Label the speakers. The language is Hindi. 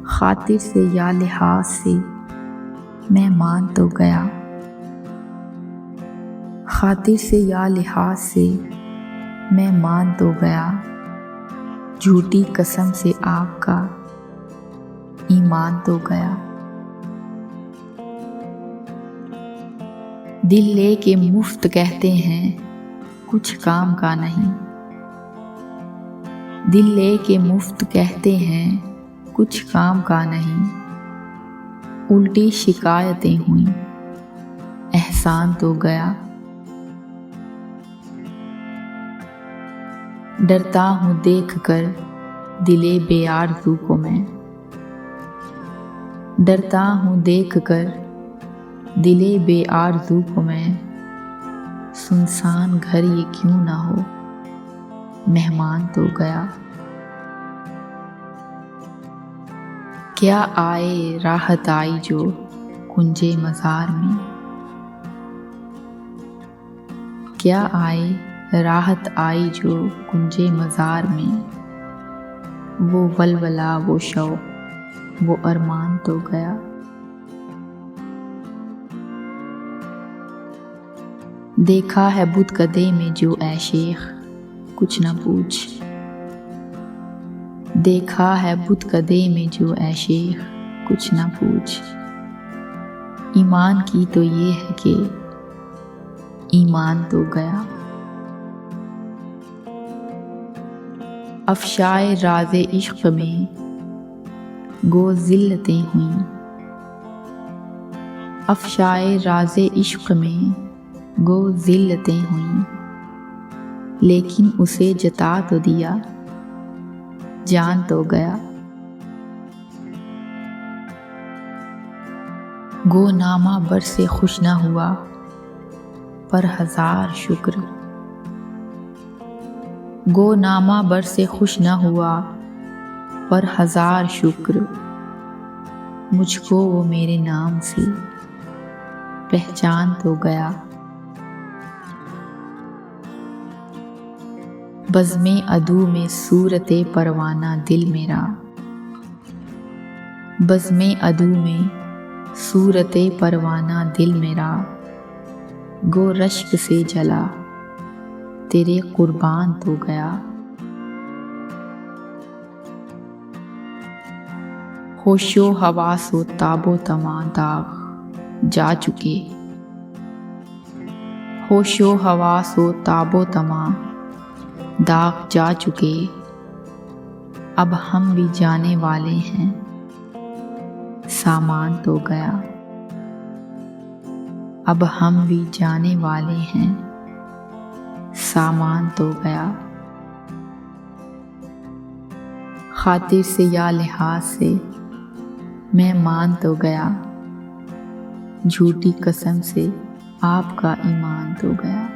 Speaker 1: खातिर से या लिहाज से मैं मान तो गया, खातिर से या लिहाज से मैं मान तो गया, झूठी कसम से आपका ईमान तो गया। दिल लेके मुफ्त कहते हैं कुछ काम का नहीं, दिल लेके मुफ्त कहते हैं कुछ काम का नहीं, उल्टी शिकायतें हुई एहसान तो गया। डरता हूँ देख कर दिले बेआरज़ू को मैं, डरता हूँ देख कर दिले बेआरज़ू को मैं, सुनसान घर ये क्यों ना हो मेहमान तो गया। क्या आए राहत आई जो कुंजे मज़ार में, क्या आए राहत आई जो कुंजे मज़ार में, वो वलवला वो शौक़ वो अरमान तो गया। देखा है बुतकदे में जो ऐ शेख कुछ न पूछ, देखा है बुतकदे में जो ऐ शेख कुछ न पूछ, ईमान की तो ये है कि ईमान तो गया। अफ़शाए राज़े इश्क़ में गो ज़िल्लतें हुईं, अफ़शाए राज़े इश्क़ में गो ज़िल्लतें हुईं, लेकिन उसे जता तो दिया जान तो गया। गो नामा बर से खुश न हुआ पर हज़ार शुक्र, गो नामा बर से खुश न हुआ पर हज़ार शुक्र, मुझको वो मेरे नाम से पहचान तो गया। बज़्मे अदू में सूरते परवाना दिल मेरा, बज़्मे अदू में सूरते परवाना दिल मेरा, गो रश्क से जला तेरे कुर्बान तो गया। होशो हवासो ताबो तमा दाग जा चुके, होशो हवासो ताबो तमा दाग जा चुके, अब हम भी जाने वाले हैं सामान तो गया, अब हम भी जाने वाले हैं सामान तो गया। खातिर से या लिहाज से मैं मान तो गया, झूठी कसम से आपका ईमान तो गया।